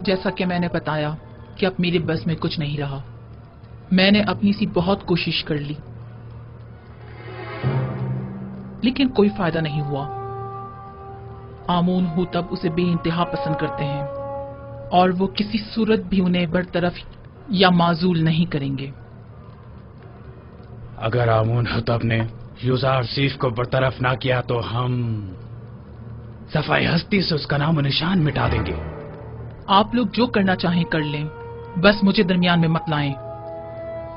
جیسا کہ میں نے بتایا کہ اب میرے بس میں کچھ نہیں رہا. میں نے اپنی سی بہت کوشش کر لی لیکن کوئی فائدہ نہیں ہوا. آمون ہوتب اسے بے انتہا پسند کرتے ہیں اور وہ کسی صورت بھی انہیں برطرف یا معزول نہیں کریں گے. اگر آمون ہوتب نے یوزارسیف کو برطرف نہ کیا تو ہم صفائی ہستی سے اس کا نام و نشان مٹا دیں گے. آپ لوگ جو کرنا چاہیں کر لیں، بس مجھے درمیان میں مت لائیں.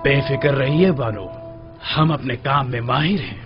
بے فکر رہیے بانو، ہم اپنے کام میں ماہر ہیں.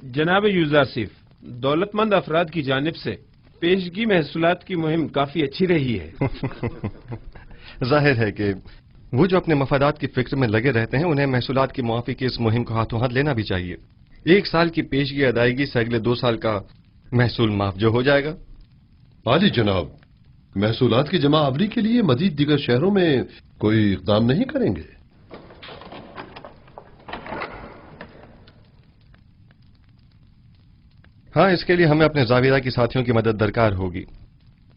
جناب یوزارسیف، دولت مند افراد کی جانب سے پیشگی محصولات کی مہم کافی اچھی رہی ہے. ظاہر ہے کہ وہ جو اپنے مفادات کی فکر میں لگے رہتے ہیں انہیں محصولات کی معافی کی اس مہم کو ہاتھوں ہاتھ لینا بھی چاہیے. 1 سال کی پیشگی ادائیگی سے اگلے 2 سال کا محصول معاف جو ہو جائے گا. عالی جناب، محصولات کی جمع آوری کے لیے مزید دیگر شہروں میں کوئی اقدام نہیں کریں گے؟ ہاں، اس کے لیے ہمیں اپنے زاویہ کی ساتھیوں کی مدد درکار ہوگی.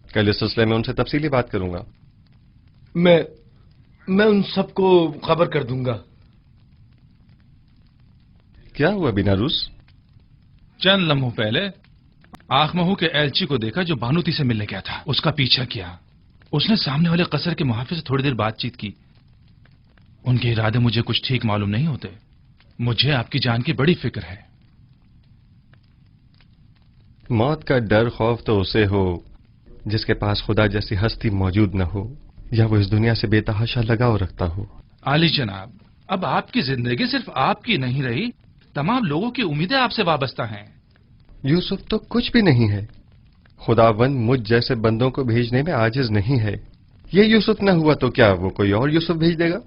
کل اس سلسلے میں ان سے تفصیلی بات کروں گا. میں ان سب کو خبر کر دوں گا. کیا ہوا بیناروس؟ چند لمحوں پہلے آخ مہو کے ایلچی کو دیکھا جو بانوتی سے ملنے گیا تھا. اس کا پیچھا کیا. اس نے سامنے والے قصر کے محافظ سے تھوڑی دیر بات چیت کی. ان کے ارادے مجھے کچھ ٹھیک معلوم نہیں ہوتے. مجھے آپ کی جان کی بڑی فکر ہے. موت کا ڈر خوف تو اسے ہو جس کے پاس خدا جیسی ہستی موجود نہ ہو یا وہ اس دنیا سے بے تحاشا لگاؤ رکھتا ہو. عالی جناب، اب آپ کی زندگی صرف آپ کی نہیں رہی، تمام لوگوں کی امیدیں آپ سے وابستہ ہیں. یوسف تو کچھ بھی نہیں ہے. خداوند مجھ جیسے بندوں کو بھیجنے میں عاجز نہیں ہے. یہ یوسف نہ ہوا تو کیا وہ کوئی اور یوسف بھیج دے گا؟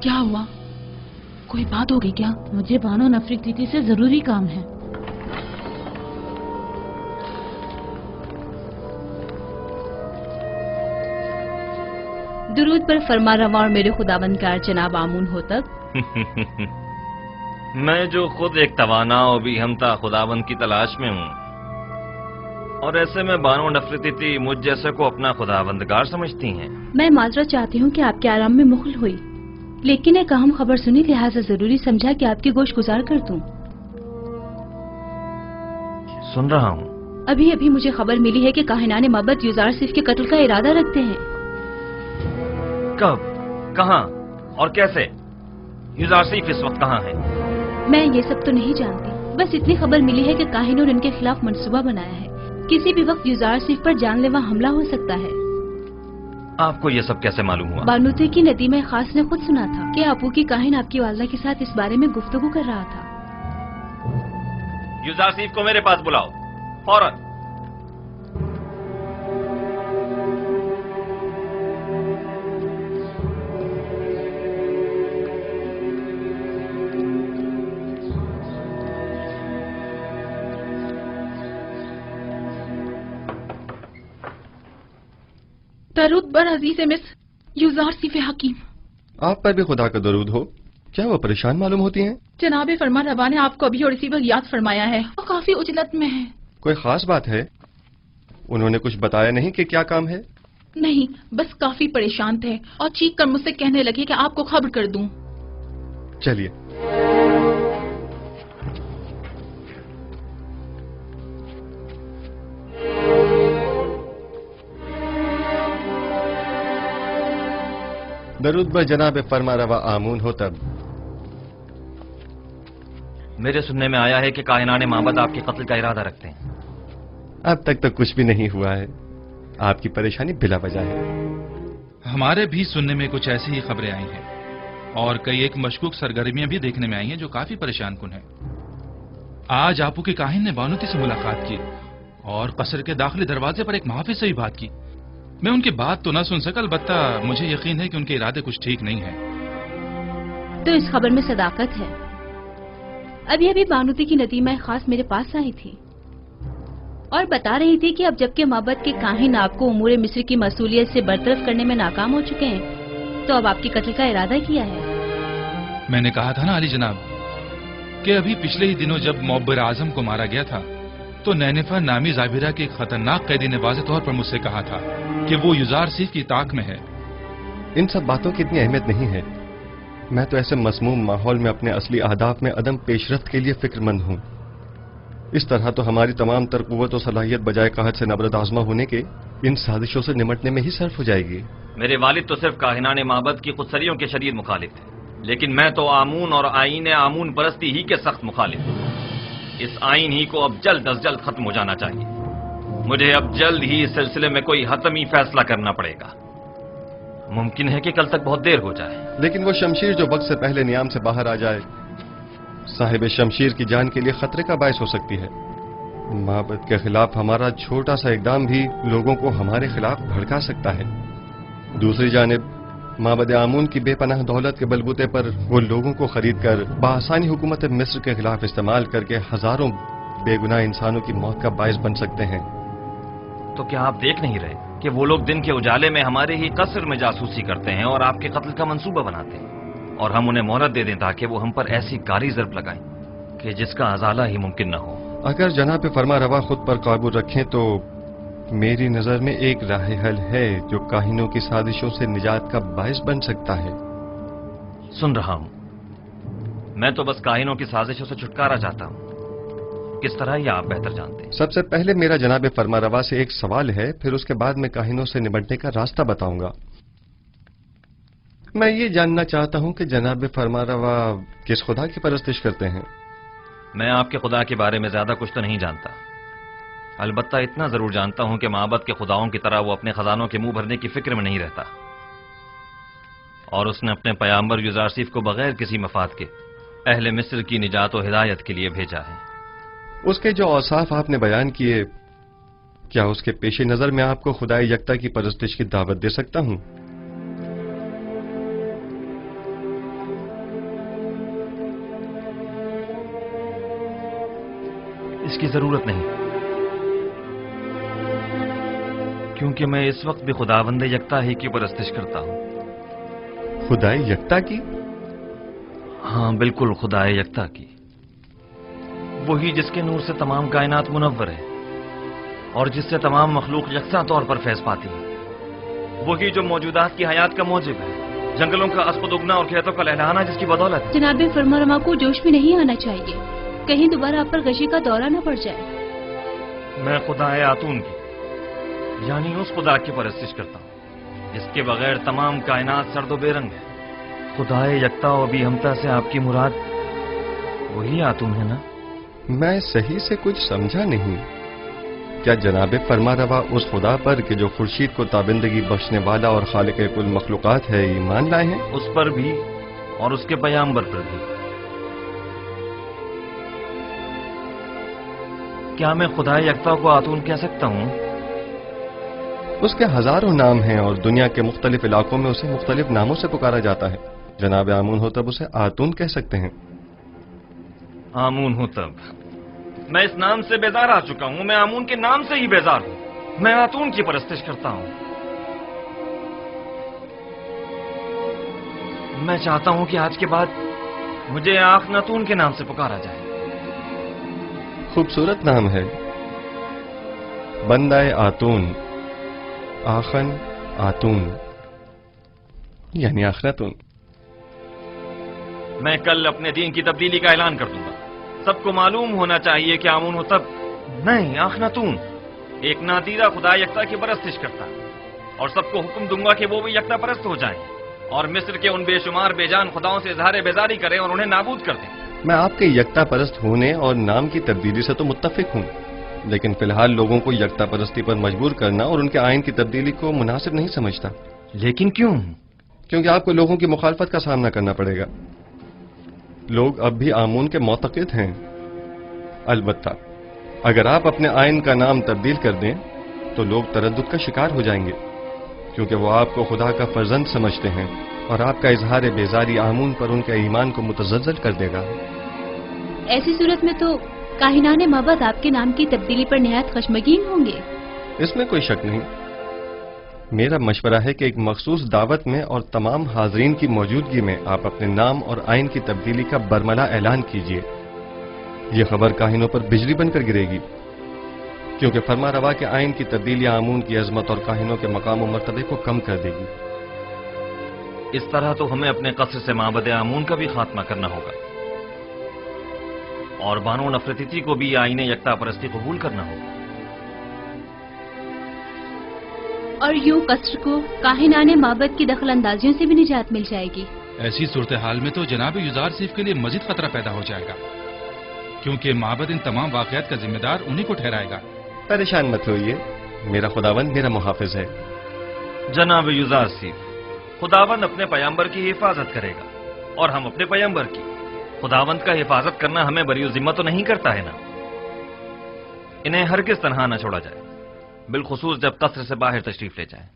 کیا ہوا؟ کوئی بات ہو گئی کیا؟ مجھے بانو نفرتیتی سے ضروری کام ہے. درود پر فرما رواں اور میرے خداوندگار جناب آمون ہوتب. میں جو خود ایک توانا و بھی ہمتا خداوند کی تلاش میں ہوں، اور ایسے میں بانو نفرتیتی مجھ جیسے کو اپنا خداوندگار سمجھتی ہیں. میں معذرت چاہتی ہوں کہ آپ کے آرام میں مخل ہوئی، لیکن ایک اہم خبر سنی لہٰذا ضروری سمجھا کہ آپ کی گوش گزار کر دوں. سن رہا ہوں. ابھی ابھی مجھے خبر ملی ہے کہ کاہنان مابد یوزارسیف کے قتل کا ارادہ رکھتے ہیں. کب، کہاں اور کیسے؟ یوزارسیف اس وقت کہاں ہے؟ میں یہ سب تو نہیں جانتی، بس اتنی خبر ملی ہے کہ کاہنوں نے ان کے خلاف منصوبہ بنایا ہے. کسی بھی وقت یوزارسیف پر جان لیوا حملہ ہو سکتا ہے. آپ کو یہ سب کیسے معلوم ہوا؟ بانوتے کی ندیمہ خاص نے خود سنا تھا کہ آپو کی کاہن آپ کی والدہ کے ساتھ اس بارے میں گفتگو کر رہا تھا. یوزارسیف کو میرے پاس بلاؤ فوراً. दरूद बर अजीज मिस युजार सिफ हकीम। आप पर भी खुदा का दरूद हो। क्या वो परेशान मालूम होती हैं? जनाब फरमा रवा ने आपको अभी और इसी वक्त याद फरमाया है। वो काफी उजलत में है। कोई खास बात है? उन्होंने कुछ बताया नहीं कि क्या काम है? नहीं, बस काफी परेशान थे और चीख कर मुझसे कहने लगे कि आपको खबर कर दूं। चलिए। दरूद बर जनाब फरमा रवा आमून हो तब। मेरे सुनने में आया है कि कायनाने माबद आपके कत्ल का इरादा रखते हैं। अब तक तो कुछ भी नहीं हुआ है। आपकी परेशानी बिला वजह है। हमारे भी सुनने में कुछ ऐसी ही खबरें आई हैं और कई एक मशकूक सरगर्मियां भी देखने में आई हैं जो काफी परेशान कुन है। आज आपू के काहिन ने बानूती से मुलाकात की और कसर के दाखिली दरवाजे पर एक मुहाफिज से भी बात की। मैं उनकी बात तो ना सुन सका, अलबत्ता मुझे यकीन है कि उनके इरादे कुछ ठीक नहीं है। तो इस खबर में सदाकत है। अभी अभी बानूती की नदीमा खास मेरे पास आई थी और बता रही थी कि अब जबकि माबद के काहिन आपको उमूर मिस्र की मसूलियत से बरतरफ करने में नाकाम हो चुके हैं, तो अब आपकी कत्ल का इरादा किया है। मैंने कहा था ना अली जनाब कि अभी पिछले ही दिनों जब मुअब्बिर आजम को मारा गया था तो नैनिफा नामी जाबिरा के एक खतरनाक कैदी ने वाज़ेह तौर पर मुझसे कहा था कि वो युजार सीफ की ताक में है। इन सब बातों की इतनी अहमियत नहीं है। मैं तो ऐसे मसमूम माहौल में अपने असली अहदाफ में अदम पेशरफ्त के लिए फिक्रमंद हूँ। इस तरह तो हमारी तमाम तर कुव्वत और सलाहियत बजाय कहत से नबरद आजमा होने के इन साजिशों से निमटने में ही सर्फ हो जाएगी। मेरे वालिद तो सिर्फ काहिनाने माबद की खुदसरियों के शदीद मुखालिफ थे, लेकिन मैं तो आमून और आईन आमून परस्ती ही के सख्त मुखालिफ हूँ। इस आईन ही को अब जल्द अज जल्द खत्म हो जाना चाहिए। मुझे अब जल्द ही इस सिलसिले में कोई हतमी फैसला करना पड़ेगा। मुमकिन है कि कल तक बहुत देर हो जाए। लेकिन वो शमशीर जो वक्त से पहले नियाम से बाहर आ जाए साहिब शमशीर की जान के लिए खतरे का बायस हो सकती है। माबद के खिलाफ हमारा छोटा सा इकदाम भी लोगों को हमारे खिलाफ भड़का सकता है। दूसरी जानिब माबद आमून की बेपनाह दौलत के बलबूते पर वो लोगों को खरीद कर बआसानी हुकूमत मिस्र के खिलाफ इस्तेमाल करके हजारों बेगुनाह इंसानों की मौत का बायस बन सकते हैं। तो क्या आप देख नहीं रहे कि वो लोग दिन के उजाले में हमारे ही कसर में जासूसी करते हैं और आपके कत्ल का मंसूबा बनाते हैं, और हम उन्हें मोहलत दे दें ताकि वो हम पर ऐसी कारी ज़र्ब लगाएं कि जिसका अजाला ही मुमकिन न हो। अगर जनाब फरमा रवा खुद पर काबू रखें तो मेरी नजर में एक राह हल है जो काहिनों की साजिशों से निजात का बायस बन सकता है। सुन रहा हूं। मैं तो बस काहिनों की साजिशों से छुटकारा चाहता हूं। किस तरह यह आप बेहतर जानते हैं। सबसे पहले मेरा जनाब फरमा रवा से एक सवाल है, फिर उसके बाद मैं काहिनों से निपटने का रास्ता बताऊंगा। मैं ये जानना चाहता हूं कि जनाब फरमा रवा किस खुदा की परस्तिश करते हैं। मैं आपके खुदा के बारे में ज्यादा कुछ तो नहीं जानता, अलबत्ता इतना जरूर जानता हूं कि माबद के खुदाओं की तरह वो अपने खजानों के मुंह भरने की फिक्र में नहीं रहता, और उसने अपने पैगंबर युजारसीफ को बगैर किसी मफाद के अहले मिस्र की निजात और हिदायत के लिए भेजा है। उसके जो औसाफ आपने बयान किए, क्या उसके पेश नजर में आपको खुदाए यकता की परस्तिश की दावत दे सकता हूं? इसकी जरूरत नहीं, क्योंकि मैं इस वक्त भी खुदावंद यकता ही की परस्तिश करता हूं। खुदाए यकता की? हाँ बिल्कुल, खुदाए यकता की, वही जिसके नूर से तमाम कायनात मुनव्वर है और जिससे तमाम मखलूक यकसा तौर पर फैज पाती है, वही जो मौजूदात की हयात का मौजिब है, जंगलों का अस्पद उगना और खेतों का लहलहाना जिसकी बदौलत है। जनाब फरमा को जोश में नहीं आना चाहिए, कहीं दोबारा आप पर गशी का दौरा न पड़ जाए। मैं खुदाए आतून की यानी उस खुदा की परस्तिश करता हूँ जिसके बगैर तमाम कायनात सर्दो बेरंग है। खुदाए यकता और भी हमता से आपकी मुराद वही आतून है ना? मैं सही से कुछ समझा नहीं। क्या जनाब फरमा रवा उस खुदा पर कि जो खुर्शीद को ताबिंदगी बख्शने वाला और खालिक कुल मखलूकात है ईमान लाए हैं? उस पर भी और उसके पैगंबर पर भी। क्या मैं खुदा यकता को आतून कह सकता हूँ? उसके हजारों नाम हैं और दुनिया के मुख्तलिफ इलाकों में उसे मुख्तलिफ नामों से पुकारा जाता है। जनाब आमून हो तब उसे आतून कह सकते हैं। आमून हो तब? मैं इस नाम से बेजार आ चुका हूं। मैं आमून के नाम से ही बेजार हूं। मैं आतून की परस्तिश करता हूं। میں چاہتا ہوں کہ آج کے بعد مجھے آخناتون کے نام سے پکارا جائے. خوبصورت نام ہے. بندہ آتون، آخن آتون یعنی آخناتون. میں کل اپنے دین کی تبدیلی کا اعلان کر دوں گا. سب کو معلوم ہونا چاہیے کہ آمون ہو تب نہیں آخناتون ایک نادیرہ خدا یکتا کی پرستش کرتا ہے، اور سب کو حکم دوں گا کہ وہ بھی یکتا پرست ہو جائیں اور مصر کے ان بے شمار بے جان خداؤں سے اظہار بیزاری کریں اور انہیں نابود کر دیں. میں آپ کے یکتا پرست ہونے اور نام کی تبدیلی سے تو متفق ہوں، لیکن فی الحال لوگوں کو یکتا پرستی پر مجبور کرنا اور ان کے آئین کی تبدیلی کو مناسب نہیں سمجھتا. لیکن کیوں؟ کیونکہ آپ کو لوگوں کی مخالفت کا سامنا کرنا پڑے گا. لوگ اب بھی آمون کے معتقد ہیں. البتہ اگر آپ اپنے آئین کا نام تبدیل کر دیں تو لوگ تردد کا شکار ہو جائیں گے، کیونکہ وہ آپ کو خدا کا فرزند سمجھتے ہیں اور آپ کا اظہار بیزاری آمون پر ان کے ایمان کو متزلزل کر دے گا. ایسی صورت میں تو کاہنان معبد آپ کے نام کی تبدیلی پر نہایت خشمگین ہوں گے. اس میں کوئی شک نہیں. میرا مشورہ ہے کہ ایک مخصوص دعوت میں اور تمام حاضرین کی موجودگی میں آپ اپنے نام اور آئین کی تبدیلی کا برملا اعلان کیجیے. یہ خبر کاہنوں پر بجلی بن کر گرے گی، کیونکہ فرما روا کے آئین کی تبدیلی آمون کی عظمت اور کاہنوں کے مقام و مرتبے کو کم کر دے گی. اس طرح تو ہمیں اپنے قصر سے معبد آمون کا بھی خاتمہ کرنا ہوگا اور بانو نفرتیتی کو بھی آئین یکتا پرستی قبول کرنا ہوگا. اور یوں قصر کو کاہنان معبد کی دخل اندازیوں سے بھی نجات مل جائے گی. ایسی صورتحال میں تو جناب یوزار سیف کے لیے مزید خطرہ پیدا ہو جائے گا، کیونکہ معبد ان تمام واقعات کا ذمہ دار انہی کو ٹھہرائے گا. پریشان مت ہوئیے، میرا خداوند میرا محافظ ہے. جناب یوزار سیف، خداوند اپنے پیامبر کی حفاظت کرے گا اور ہم اپنے پیامبر کی. خداوند کا حفاظت کرنا ہمیں بری ذمہ تو نہیں کرتا ہے نا. انہیں ہرگز تنہا نہ چھوڑا جائے، بالخصوص جب قصر سے باہر تشریف لے جائیں.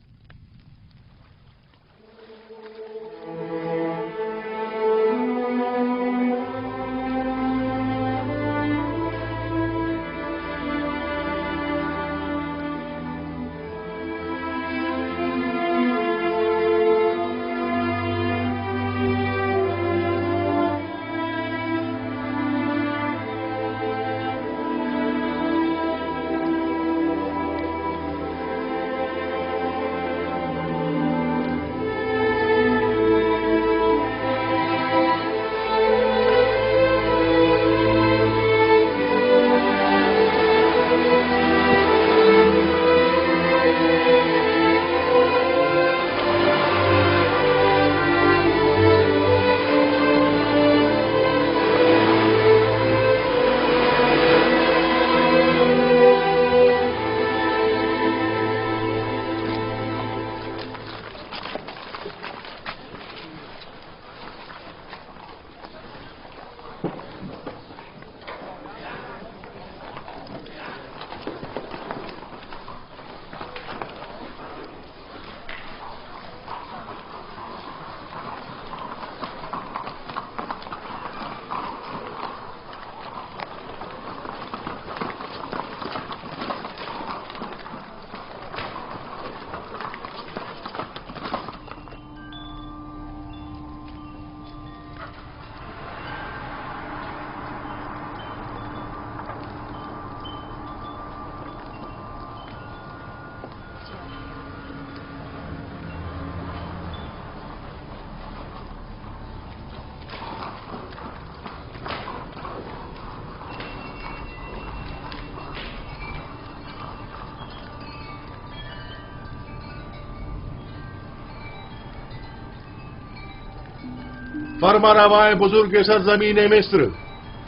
فرما روائے بزرگ سرزمین مصر،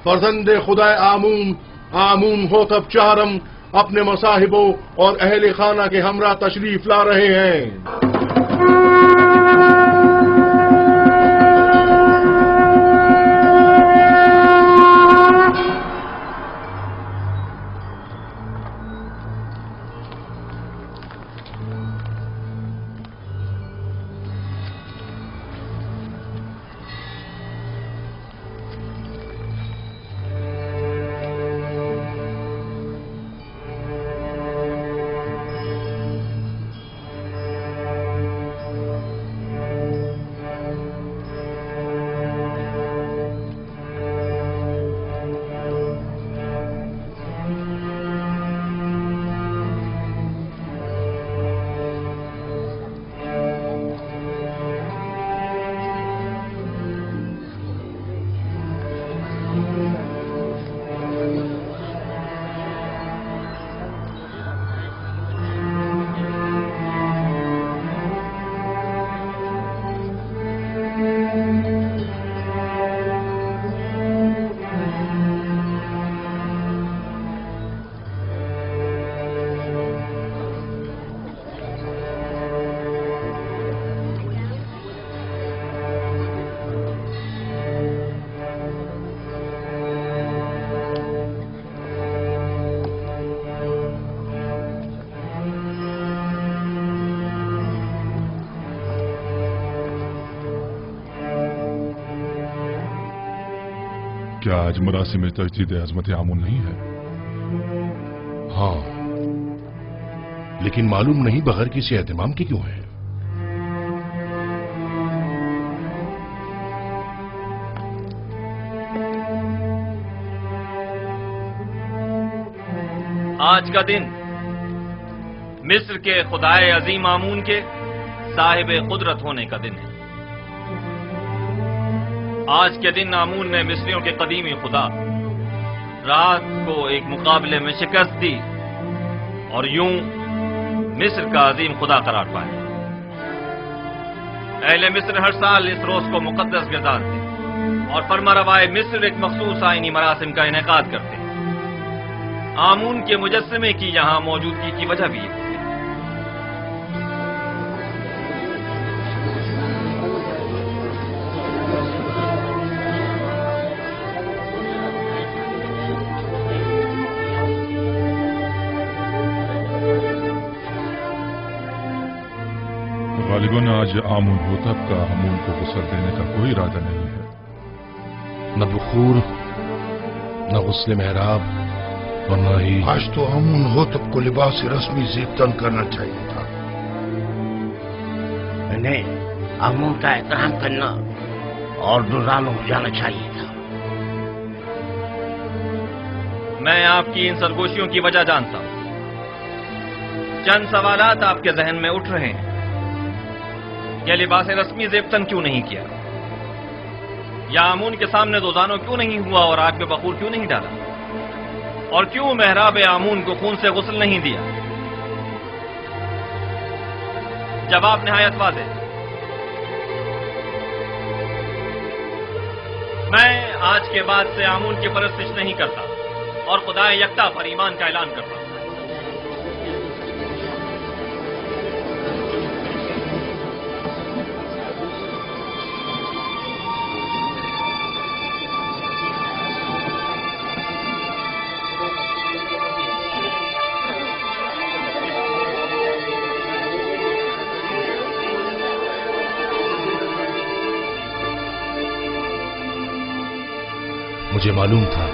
فرزند خدا آمون ہوتب چہرم اپنے مصاحبوں اور اہل خانہ کے ہمراہ تشریف لا رہے ہیں. क्या आज मरासिम तजदीद अजमत आमून नहीं है? हाँ, लेकिन मालूम नहीं बगैर किसी एहतमाम के क्यों है। आज का दिन मिस्र के खुदाए अजीम आमून के साहिब कुदरत होने का दिन है। आज के दिन आमून ने मिस्रियों के कदीमी खुदा रात को एक मुकाबले में शिकस्त दी और यूं मिस्र का अजीम खुदा करार पाया। अहले मिस्र हर साल इस रोज को मुकद्दस गुजारते और फरमारवाए मिस्र एक मखसूस आईनी मरासिम का इनेकाद करते। आमून के मुजस्समे की यहां मौजूदगी की वजह भी है। गालिबन आज आमून होतब का आमून को गुस्ल देने का कोई इरादा नहीं है। न बुखूर, न गुस्ल मेहराब और न ही आज तो आमून होतब को लिबास रस्मी ज़ेबतन करना चाहिए था। इन्हें आमून का एहतराम करना और दुरानो हो जाना चाहिए था। मैं आपकी इन सरगोशियों की वजह जानता हूं। चंद सवालात आपके जहन में उठ रहे हैं। यह लिबास रस्मी ज़ेबतन क्यों नहीं किया, या आमून के सामने दोजानो क्यों नहीं हुआ और आग में बखूर क्यों नहीं डाला, और क्यों मेहराब आमून को खून से गुस्ल नहीं दिया? जवाब निहायत वाज़ेह। मैं आज के बाद से आमून की परस्तिश नहीं करता और खुदाए यकता पर ईमान का ऐलान करता हूं। मुझे मालूम था,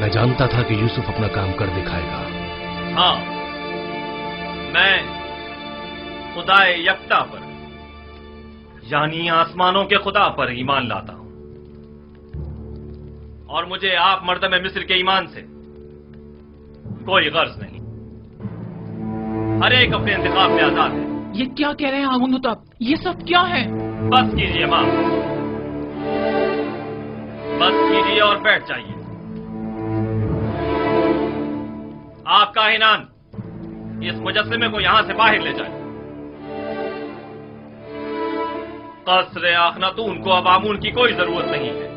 मैं जानता था कि यूसुफ अपना काम कर दिखाएगा। हाँ, मैं खुदाए यकता पर यानी आसमानों के खुदा पर ईमान लाता हूं और मुझे आप मर्दमे मिस्र के ईमान से कोई गर्ज नहीं। हर एक अपने इंतखाब में आजाद है। ये क्या कह रहे हैं आमून होतब? ये सब क्या है? बस कीजिए मां, बस कीजिए और बैठ जाइए। आप काहिनान इस मुजस्समे को यहां से बाहर ले जाए। कसरे आखनातून को अब आमून की कोई जरूरत नहीं है।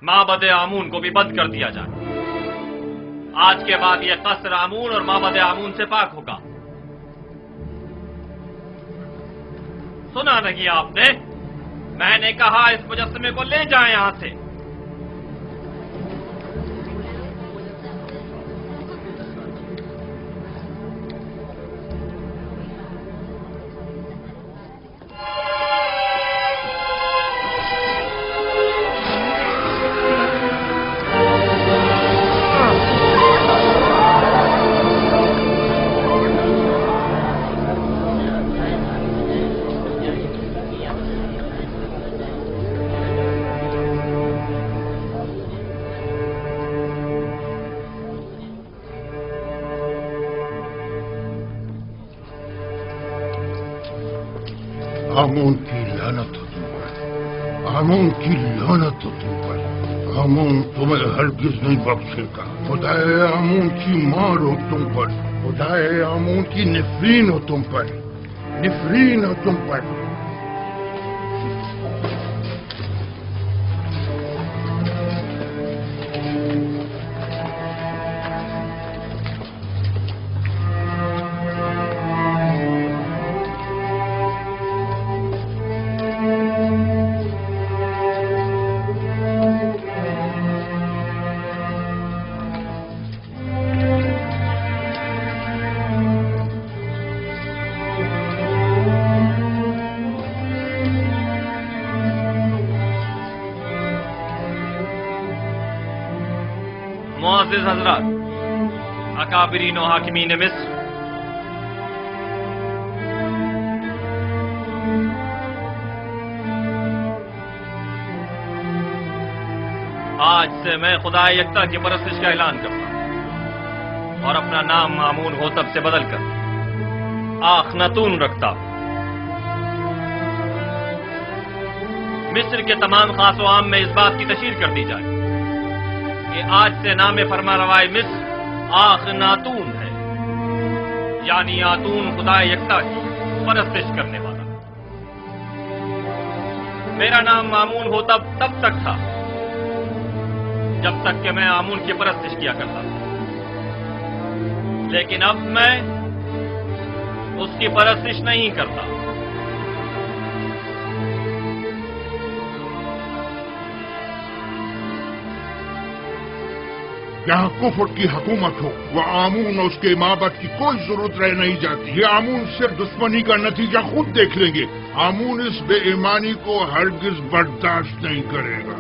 माबद आमून को भी बंद कर दिया जाए। आज के बाद यह कसर आमून और माबद आमून से पाक होगा। सुना नहीं आपने? मैंने कहा इस मुजस्समे को ले जाएं यहां से। आमून की लानत हो तुम पर, आमून की लानत हो तुम पर। आमून तुम्हें हरगिज नहीं बख्शेगा। खुदाए आमून की मार हो तुम पर, खुदाए आमून की निफरीन हो तुम पर, निफरीन हो तुम पर। मुअज़्ज़िज़ हज़रात, अकाबिरीन व हाकिमीन मिस्र, आज से मैं खुदा यकता की परस्तिश का ऐलान करता हूं और अपना नाम आमून होतब से बदलकर आखनातून रखता हूं। मिस्र के तमाम खास व आम में इस बात की तशहीर कर दी जाए कि आज से नाम फरमारवाए मिस्र आखनातून है, यानी आतून खुदा यकता की परस्तिश करने वाला। मेरा नाम आमून होतब तब तक था जब तक कि मैं आमून की परस्तिश किया करता था, लेकिन अब मैं उसकी परस्तिश नहीं करता। यहाँ कुफर की हुकूमत हो, वह आमून और उसके माबद की कोई जरूरत रह नहीं जाती। ये आमून सिर्फ दुश्मनी का नतीजा खुद देख लेंगे। आमून इस बेईमानी को हरगिज बर्दाश्त नहीं करेगा।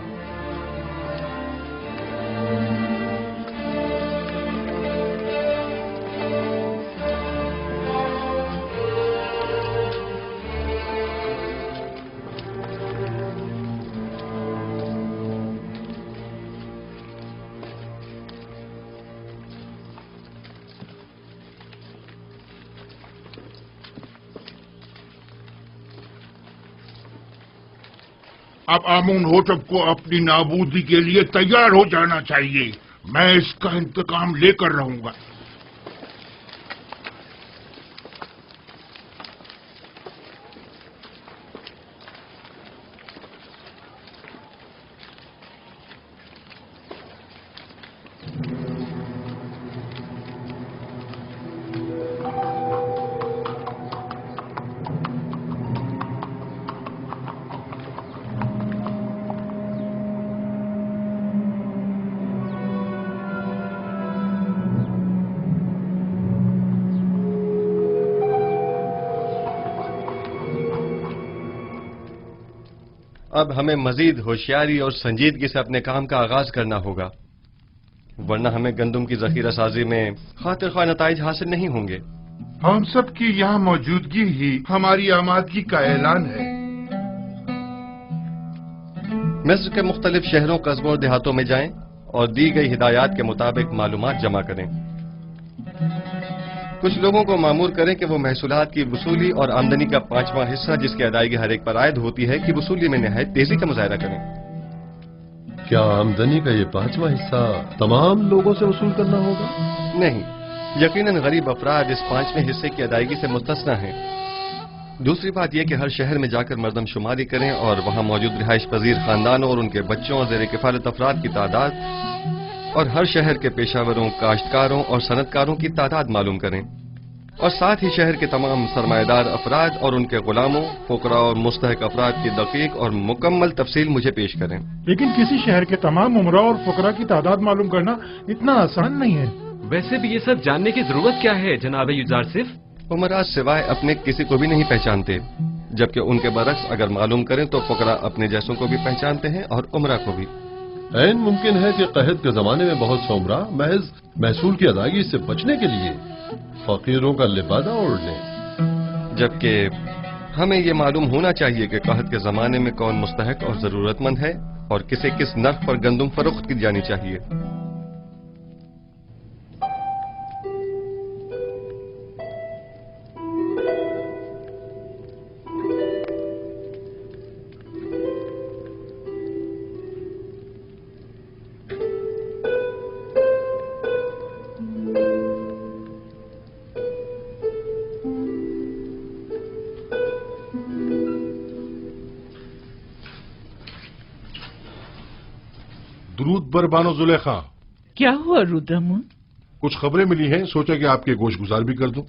अब आमून होतब को अपनी नाबूदी के लिए तैयार हो जाना चाहिए। मैं इसका इंतकाम लेकर रहूंगा। अब हमें मजीद होशियारी और संजीदगी से अपने काम का आगाज करना होगा, वरना हमें गंदम की जखीरा साजी में खातिर ख्वाह नताइज हासिल नहीं होंगे। हम सब की यहाँ मौजूदगी ही हमारी आमादगी का ऐलान है। मिस्र के मुख्तलिफ शहरों, कस्बों और देहातों में जाएं और दी गई हिदायत के मुताबिक मालूमात जमा करें। कुछ लोगों को मामूर करें कि वो महसूलात की वसूली और आमदनी का 5वां हिस्सा जिसकी अदायगी हर एक पर आयद होती है, कि वसूली में निहायत तेजी का मुजाहरा करें। क्या आमदनी का ये 5वां हिस्सा तमाम लोगों से वसूल करना होगा? नहीं, यकीनन गरीब अफराद इस 5वें हिस्से की अदायगी से मुस्तस्ना हैं। दूसरी बात यह कि हर शहर में जाकर मर्दमशुमारी करें और वहां मौजूद रिहाइश पजीर खानदानों और उनके बच्चों और ज़ेर किफालत अफराद की तादाद और हर शहर के पेशावरों, काश्तकारों और सनतकारों की तादाद मालूम करें, और साथ ही शहर के तमाम सरमाएदार अफराद और उनके गुलामों, फुकरा और मुस्तहक अफराद की दकीक और मुकम्मल तफसील मुझे पेश करें। लेकिन किसी शहर के तमाम उमरा और फुकरा की तादाद मालूम करना इतना आसान नहीं है। वैसे भी ये सब जानने की जरूरत क्या है जनाब युजारसिफ? उमरा सिवाय अपने किसी को भी नहीं पहचानते, जबकि उनके बरक्स अगर मालूम करें तो फुकरा अपने जैसों को भी पहचानते हैं और उमरा को भी। ऐन मुमकिन है कि कहत के जमाने में बहुत से उमरा महज महसूल की अदायगी से बचने के लिए फकीरों का लिबादा ओढ़ लें, जबकि हमें ये मालूम होना चाहिए कि कहत के जमाने में कौन मुस्तहक और जरूरतमंद है और किसे किस नर्ख पर गंदम फरोख्त की जानी चाहिए। दुरूद बर बानो जुलेखा। क्या हुआ रुद्रमुन? कुछ खबरें मिली हैं, सोचा कि आपके गोश गुजार भी कर दूं।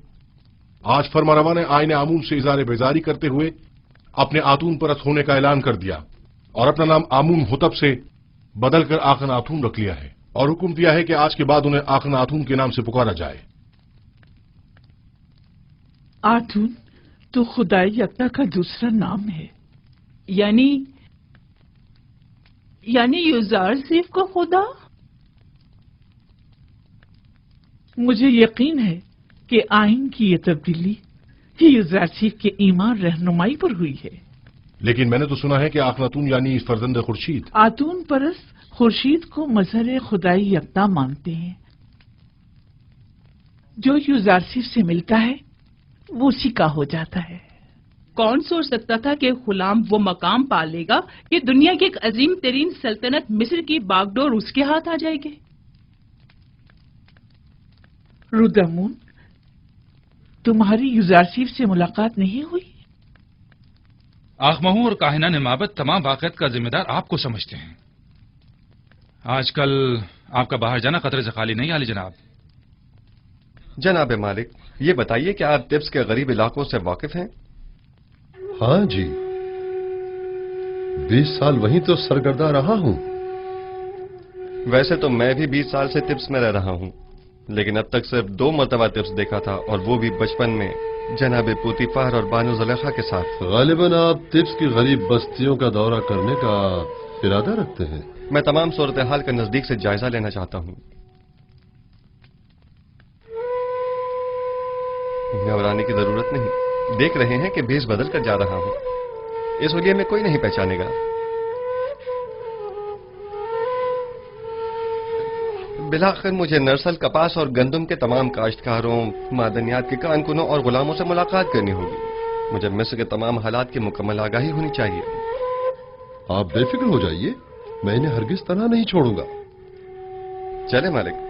आज फरमारवा ने आईने आमून से इज़ारे बेजारी करते हुए अपने आतून परस्त होने का ऐलान कर दिया और अपना नाम आमून होतब से बदलकर आखन आतून रख लिया है, और हुक्म दिया है कि आज के बाद उन्हें आखन आतून के नाम से पुकारा जाए। आतून तो खुदाई यकता का दूसरा नाम है, यानी युजारसिफ को खुदा? मुझे यकीन है कि आइन की ये तब्दीली यूजारसीफ के ईमान रहनुमाई पर हुई है। लेकिन मैंने तो सुना है कि आखनातून यानी फर्जंद खुर्शीद आतून परस्त खुर्शीद को मजहर खुदाई यकता मानते हैं। जो यूजारसीफ से मिलता है वो उसी का हो जाता है। कौन सोच सकता था कि गुलाम वो मकाम पा लेगा कि दुनिया की एक अजीम तरीन सल्तनत मिस्र की बागडोर उसके हाथ आ जाएगी। रुदमून, तुम्हारी यूजारसीफ से मुलाकात नहीं हुई? आखमहू और काहिना ने माबद तमाम वाक़यात का जिम्मेदार आपको समझते हैं। आजकल आपका बाहर जाना खतरे से खाली नहीं, आली जनाब। जनाब मालिक, ये बताइए कि आप तिब्स के गरीब इलाकों से वाकिफ हैं? हाँ जी, 20 साल वहीं तो सरगर्दा रहा हूं। वैसे तो मैं भी 20 साल से तिब्स में रह रहा हूं, लेकिन अब तक सिर्फ 2 मरतबा तिब्स देखा था, और वो भी बचपन में जनाब पूतीफार और बानो ज़ुलेखा के साथ। गालिबन आप तिब्स की गरीब बस्तियों का दौरा करने का इरादा रखते हैं? मैं तमाम सूरत हाल का नजदीक से जायजा लेना चाहता हूं। घबराने की जरूरत नहीं, देख रहे हैं कि भेष बदल कर जा रहा हूं। इस हुलिये में कोई नहीं पहचानेगा। बिलाखिर मुझे नरसल, कपास और गंदम के तमाम काश्तकारों, मादनियात के कारकुनों और गुलामों से मुलाकात करनी होगी। मुझे मिस्र के तमाम हालात की मुकम्मल आगाही होनी चाहिए। आप बेफिक्र हो जाइए, मैं इन्हें हरगिज तनहा नहीं छोड़ूंगा। चले मालिक।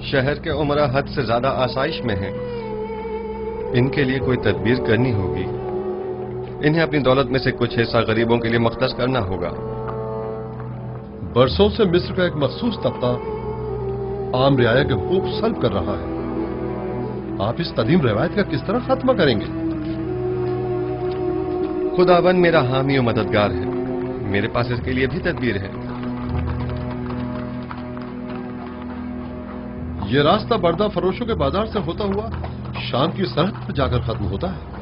शहर के उमरा हद से ज्यादा आसाइश में हैं। इनके लिए कोई तदबीर करनी होगी। इन्हें अपनी दौलत में से कुछ हिस्सा गरीबों के लिए मख्तस करना होगा। बरसों से मिस्र का एक मखसूस तबका आम रियाया के हुकूक सल्ब कर रहा है। आप इस कदीम रवायत का किस तरह खात्मा करेंगे? खुदावन मेरा हामी और मददगार है। मेरे पास इसके लिए भी तदबीर है। ये रास्ता बर्दा फरोशों के बाजार से होता हुआ शाम की सरहद पर जाकर खत्म होता है।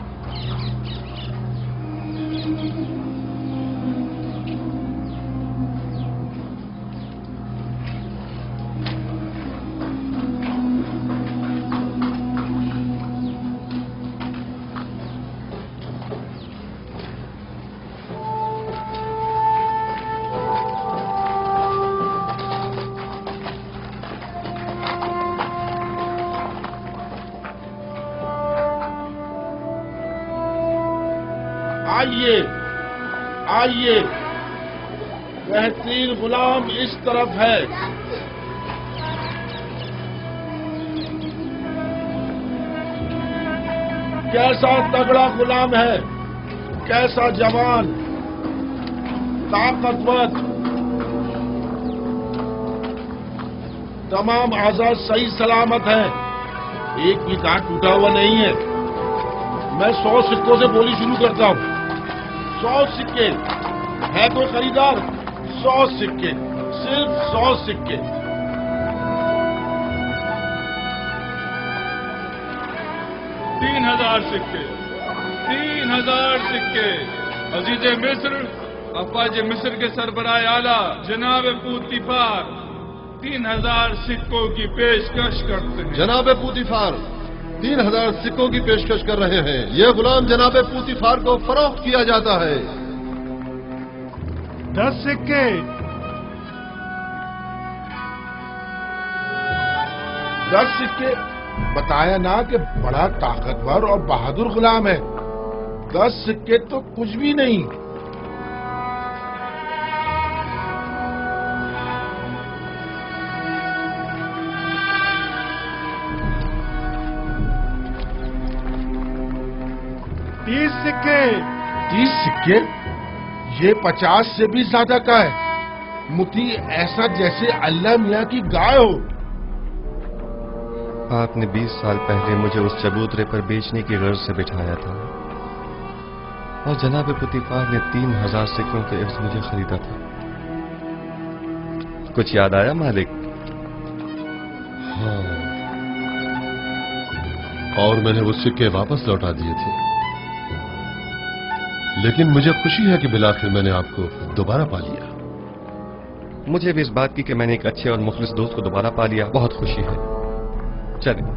आइए आइए, बेहतरीन गुलाम इस तरफ है। کیسا تگڑا غلام ہے، کیسا جوان، طاقتور، تمام اعضاء صحیح سلامت ہیں، ایک بھی دانت ٹوٹا ہوا نہیں ہے۔ میں 100 سکوں سے بولی شروع کرتا ہوں۔ 100 سکے، ہے کوئی خریدار؟ 100 سکے، صرف 100 سکے۔ 3000 سکے، 3000 سکے۔ عزیز مصر، افواج مصر کے سربراہ اعلیٰ جناب پوتیفار 3000 سکوں کی پیشکش کرتے ہیں۔ جناب پوتیفار 3000 سکوں کی پیشکش کر رہے ہیں۔ یہ غلام جناب پوتیفار کو فروخت کیا جاتا ہے۔ 10 سکے، 10 سکے۔ بتایا نا کہ بڑا طاقتور اور بہادر غلام ہے۔ 10 سکے تو کچھ بھی نہیں۔ سکے 30 سکے؟ یہ 50 سے بھی زیادہ کا ہے۔ متی ایسا جیسے اللہ میاں کی گائے ہو۔ آپ نے 20 سال پہلے مجھے اس چبوترے پر بیچنے کی غرض سے بٹھایا تھا اور جناب پوتیفار نے 3000 سکوں کے عوض مجھے خریدا تھا۔ کچھ یاد آیا مالک؟ ہاں، اور میں نے وہ سکے واپس لوٹا دیے تھے، لیکن مجھے خوشی ہے کہ بالآخر میں نے آپ کو دوبارہ پا لیا۔ مجھے بھی اس بات کی کہ میں نے ایک اچھے اور مخلص دوست کو دوبارہ پا لیا بہت خوشی ہے۔ چلیں۔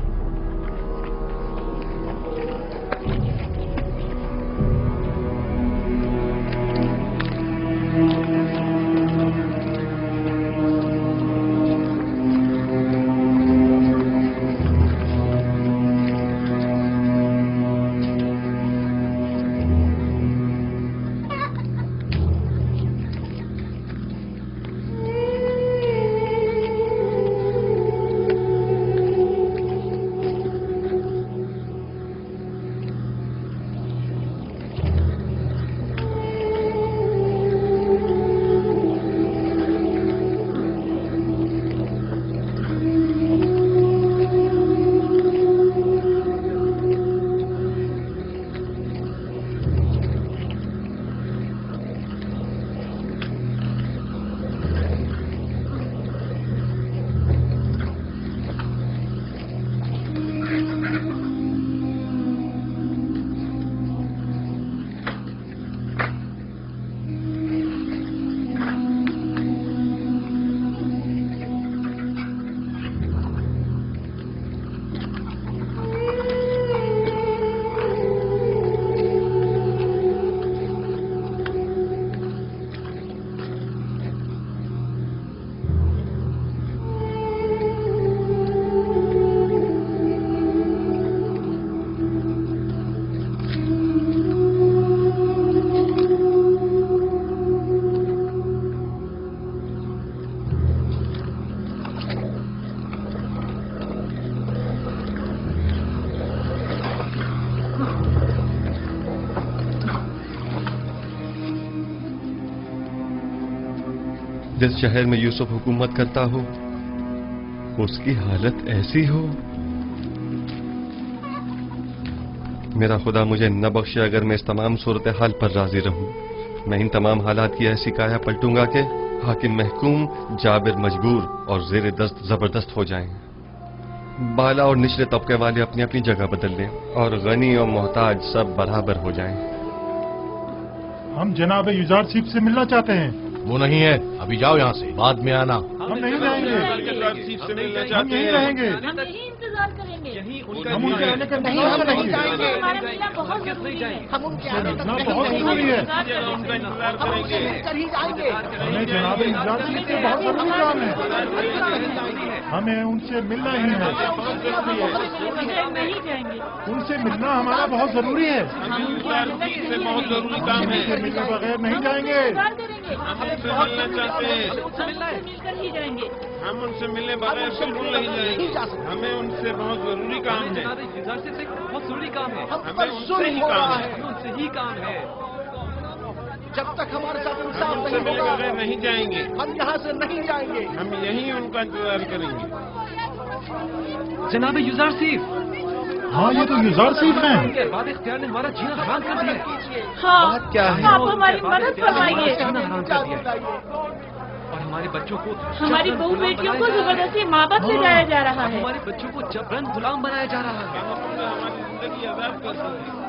جس شہر میں یوسف حکومت کرتا ہو اس کی حالت ایسی ہو، میرا خدا مجھے نہ بخشے اگر میں اس تمام صورتحال پر راضی رہوں۔ میں ان تمام حالات کی ایسی کایا پلٹوں گا کہ حاکم محکوم، جابر مجبور اور زیر دست زبردست ہو جائیں، بالا اور نچلے طبقے والے اپنی اپنی جگہ بدل لیں اور غنی اور محتاج سب برابر ہو جائیں۔ ہم جناب یوزارسیف سے ملنا چاہتے ہیں۔ وہ نہیں ہے، ابھی جاؤ یہاں سے، بعد میں آنا۔ ہم نہیں رہیں گے، ہم یہیں رہیں گے، ہم یہیں انتظار کریں گے۔ ہم ان کے آنے کا انتظار کریں گے۔ ہمارا ملنا بہت ضروری ہے۔ ہم ان کے آنے کا بہت ضروری ہے۔ ہمیں جناب یوزارسیف سے بہت ضروری کام ہے، ہمیں ان سے ملنا ہی ہے۔ ان سے ملنا ہمارا بہت ضروری ہے، بہت ضروری کام ہے، ان سے ملنے بغیر نہیں جائیں گے۔ ہم سے ملنا چاہتے ہیں، مل کر ہی جائیں گے۔ हम उनसे मिलने बगैर बिल्कुल नहीं जाएंगे। हमें उनसे बहुत जरूरी काम है। बहुत जरूरी काम है। हमें उनसे ही काम है। उनसे ही काम है। जब तक हमारे साथ हम इंसाफ उनसे नहीं मिले होगा बगैर नहीं जाएंगे। हम यहाँ से नहीं जाएंगे। हम यहीं उनका इंतजार करेंगे। जनाब युजारसीफ। हाँ, ये तो युजारसीफ हैं। उनके बाद इख्तियार ने हमारा जीना हराम कर दिया। हाँ, क्या है? आप हमारी मदद फरमाइए। जीना हराम कर दिया और हमारे बच्चों को हमारी बहू बेटियों को जबरदस्ती माँ बाप ले जाया जा रहा है। हमारे बच्चों को जबरन गुलाम बनाया जा रहा है।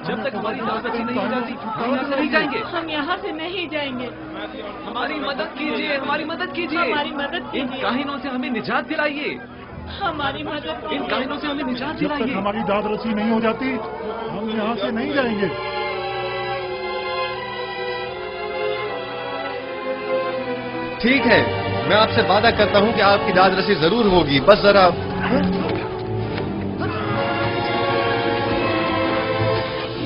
जब तक हमारी दावत नहीं हो जाती हम यहाँ से नहीं जाएंगे। हम यहाँ से नहीं जाएंगे। हमारी मदद कीजिए, हमारी मदद कीजिए, हमारी मदद कीजिए। इन काहिनों से हमें निजात दिलाइए। हमारी मदद इन काहिनों से हमें निजात जब तक दिलाइए। हमारी दाद रसी नहीं हो जाती हम यहाँ से नहीं जाएंगे। ठीक है, मैं आपसे वादा करता हूं कि आपकी दाद रसी जरूर होगी, बस जरा।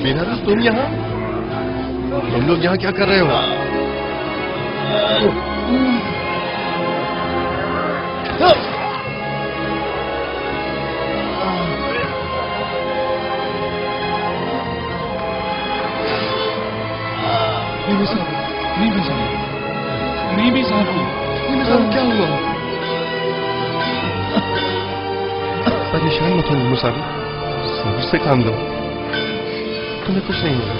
मीनारा, तुम यहाँ? तुम लोग यहाँ क्या कर रहे हो? क्या हुआ? परेशान मत हो मुसाफिर, सब्र से काम लो, तुम्हें कुछ नहीं होगा।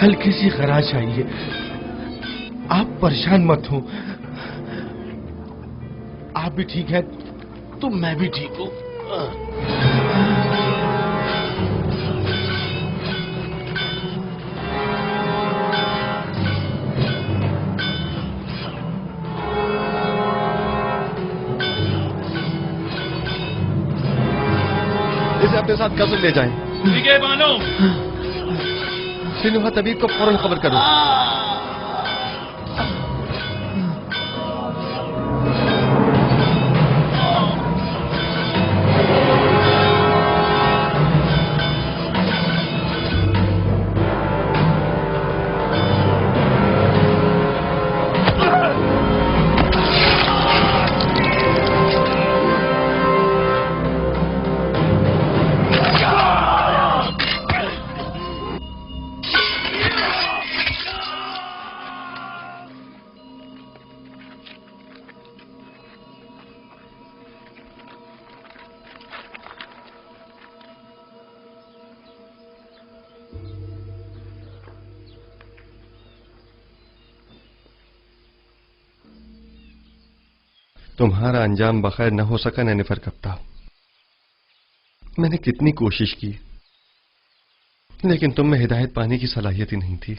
हल्की सी खराश आई है, आप परेशान मत हो। आप भी ठीक हैं तो मैं भी ठीक हूँ। इसे अपने साथ कब्र ले जाएं। ठीक है बानो। सिनुहा तबीब को फौरन खबर करो। तुम्हारा अंजाम बखैर न हो सका नैनिफर कप्ता। मैंने कितनी कोशिश की, लेकिन तुम में हिदायत पाने की सलाहियत ही नहीं थी।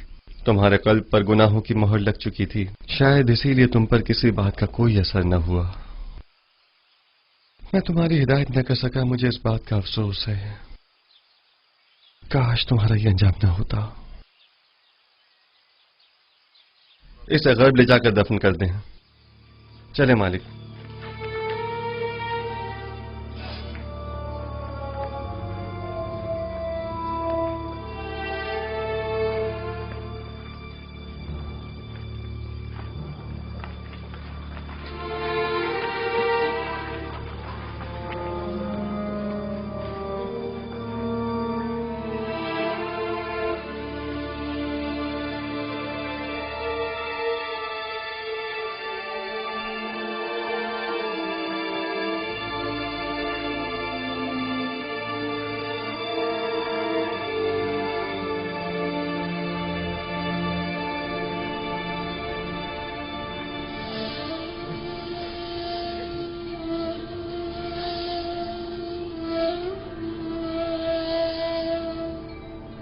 तुम्हारे कल्ब पर गुनाहों की मोहर लग चुकी थी, शायद इसीलिए तुम पर किसी बात का कोई असर न हुआ। मैं तुम्हारी हिदायत न कर सका, मुझे इस बात का अफसोस है। काश तुम्हारा ये अंजाम न होता। इसे गर्ब ले जाकर दफन कर दें। चले मालिक।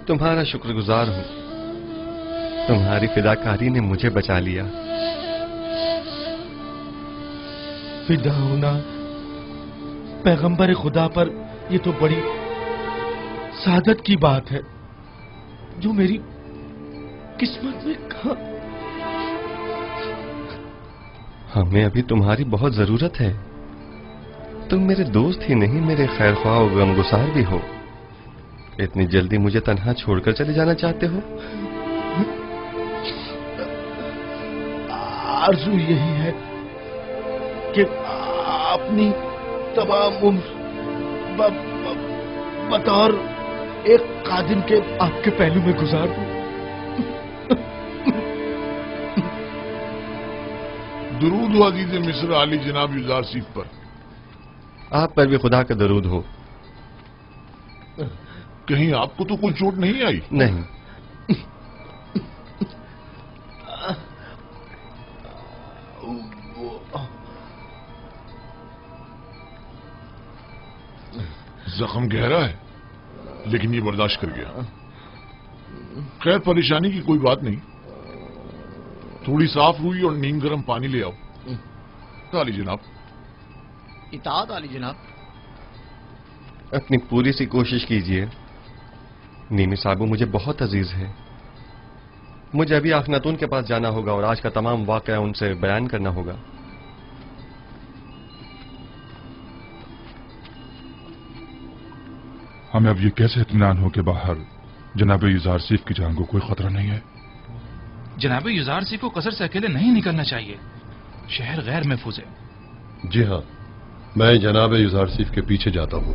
तुम्हारा शुक्रगुजार हूं, तुम्हारी फिदाकारी ने मुझे बचा लिया। फिदा होना पैगंबर खुदा पर ये तो बड़ी सादत की बात है, जो मेरी किस्मत में कहा। हमें अभी तुम्हारी बहुत जरूरत है। तुम मेरे दोस्त ही नहीं, मेरे खैरख्वाह और गमगुसार भी हो। इतनी जल्दी मुझे तन्हा छोड़कर चले जाना चाहते हो? आरज़ू यही है कि अपनी तमाम उम्र बतौर एक कादिम के आपके पहलू में गुजार दूं। दरूद हो अजीज मिस्र आली जनाब युजार सीफ पर। आप पर भी खुदा का दरूद हो। कहीं आपको तो कोई चोट नहीं आई? नहीं। जख्म गहरा है, लेकिन ये बर्दाश्त कर गया। खैर, परेशानी की कोई बात नहीं। थोड़ी साफ रुई और नीम गर्म पानी ले आओ। आली जनाब। इताअत आली जनाब। अपनी पूरी सी कोशिश कीजिए। नीमी साहबू मुझे बहुत अजीज है। मुझे अभी आखनातून के पास जाना होगा और आज का तमाम वाकया उनसे बयान करना होगा। हमें अब ये कैसे इत्मीनान हो कि बाहर जनाब युजार सीफ की जान को कोई खतरा नहीं है? जनाब युजार सीफ को कसर से अकेले नहीं निकलना चाहिए। शहर गैर महफूज है। जी हाँ, मैं जनाब युजार सीफ के पीछे जाता हूँ।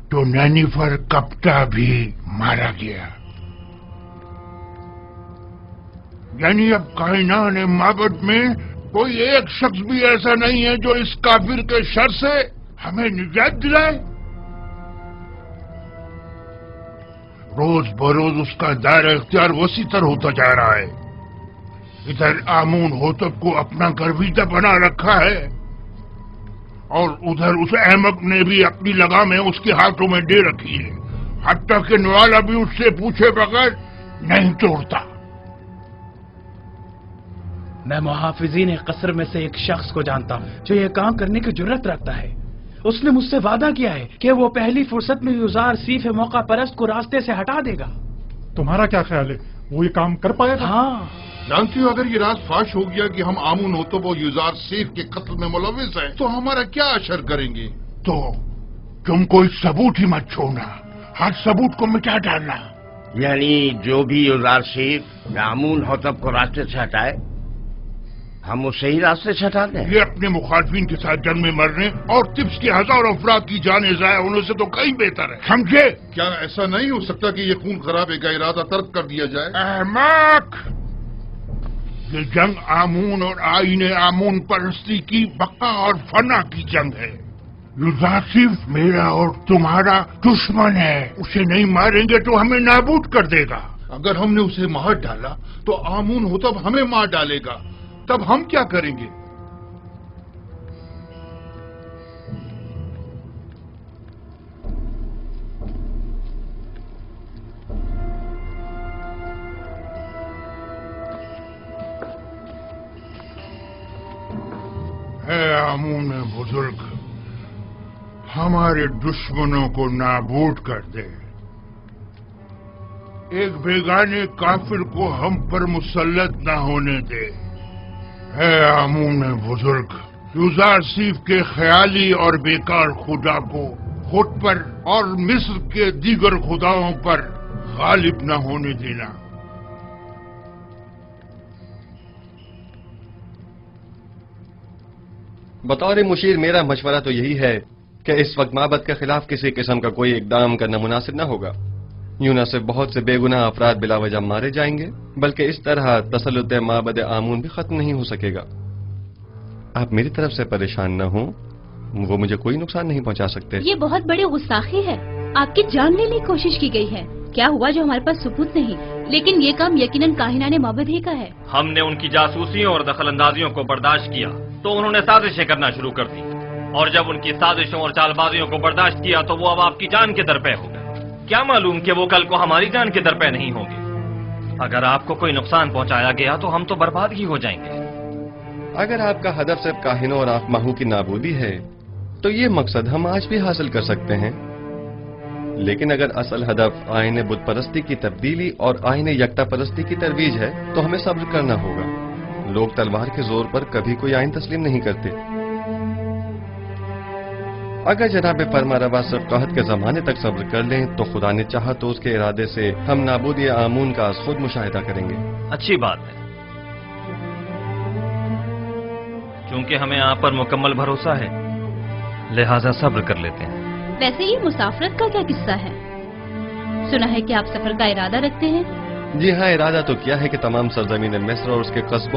तो नैनीफर कप्ता भी मारा गया। यानी अब कायनात माबद में कोई एक शख्स भी ऐसा नहीं है जो इस काफिर के शर से हमें निजात दिलाए। रोज बरोज उसका दायरा इख्तियार वसी तर होता जा रहा है। इधर आमून होतब को अपना गर्विदा बना रखा है और उधर उस अहमक ने भी अपनी लगामें उसके हाथों में दे रखी है। हत्ता कि नवाला भी उससे पूछे बगैर नहीं तोड़ता। मैं मुहाफिजीन कसर में से एक शख्स को जानता हूँ जो ये काम करने की जुर्रत रखता है। उसने मुझसे वादा किया है कि वो पहली फुर्सत में युजार सीफ मौका परस्त को रास्ते से हटा देगा। तुम्हारा क्या ख्याल है, वो ये काम कर पाएगा? हाँ। जानती हो, अगर ये राज फाश हो गया कि हम आमून होतब और युजार सीफ के कत्ल में मुलविस हैं, तो हमारा क्या असर करेंगे? तो तुम कोई सबूत ही मत छोड़ना, हर सबूत को मिटा डालना। यानी जो भी युजार सीफ आमून होतब को रास्ते से हटाए, हम उसे ही रास्ते से हटा दें। ये अपने मुखालफिन के साथ जंग में मरने और तिब्स के हजारों अफराद की जाने जाया होने से तो कहीं बेहतर है, समझे? क्या ऐसा नहीं हो सकता कि ये खून खराबे का इरादा तर्क कर दिया जाए? अहमक! ये जंग आमून और आईने आमून परस्ती की बका और फना की जंग है। युजार सीफ मेरा और तुम्हारा दुश्मन है। उसे नहीं मारेंगे तो हमें नाबूद कर देगा। अगर हमने उसे मार डाला तो आमून होतब हमें मार डालेगा, तब हम क्या करेंगे? है आमून बुजुर्ग, हमारे दुश्मनों को नाबूद कर दे। एक बेगाने काफिर को हम पर मुसल्लत न होने दे। है आमून बुजुर्ग, युजार सीफ के ख्याली और बेकार खुदा को खुद पर और मिस्र के दीगर खुदाओं पर गालिब न होने देना। बतौर मुशीर मेरा मशवरा तो यही है कि इस वक्त माबद के खिलाफ किसी किस्म का कोई इकदाम करना मुनासिब न होगा। यूं न सिर्फ बहुत से बेगुनाह अफराद बिला वजह मारे जाएंगे, बल्कि इस तरह तसल्लुत माबद आमून भी खत्म नहीं हो सकेगा। आप मेरी तरफ से परेशान न हो, वो मुझे कोई नुकसान नहीं पहुंचा सकते। ये बहुत बड़ी गुस्ताखी है। आपकी जान लेने की कोशिश की गई है। क्या हुआ जो हमारे पास सबूत नहीं, लेकिन ये काम यकीनन काहिनाने माबद ही का है। हमने उनकी जासूसियों और दखलंदाजियों को बर्दाश्त किया तो उन्होंने साजिशें करना शुरू कर दी, और जब उनकी साजिशों और चालबाजियों को बर्दाश्त किया तो वो अब आपकी जान के दरपे हो गए। क्या मालूम कि वो कल को हमारी जान के दरपे नहीं होंगे। अगर आपको कोई नुकसान पहुंचाया गया तो हम तो बर्बाद ही हो जाएंगे। अगर आपका हदफ सिर्फ काहिनों और आखमाहू की नाबूदी है तो ये मकसद हम आज भी हासिल कर सकते हैं, लेकिन अगर असल हदफ आईने बुत परस्ती की तब्दीली और आईने यकता परस्ती की तरवीज है तो हमें सब्र करना होगा। लोग तलवार के जोर पर कभी कोई आइन तस्लीम नहीं करते। अगर जनाब फरमारवा सिर्फ कहत के जमाने तक सब्र कर लें तो खुदा ने चाहा तो उसके इरादे से हम नाबूदी आमून का खुद मुशाहिदा करेंगे। अच्छी बात है, क्योंकि हमें आप पर मुकम्मल भरोसा है, लिहाजा सब्र कर लेते हैं। वैसे ये मुसाफरत का क्या किस्सा है? सुना है कि आप सफर का इरादा रखते हैं। जी हाँ, इरादा तो किया है कि तमाम सरजमीन मिस्र और उसके कस्बों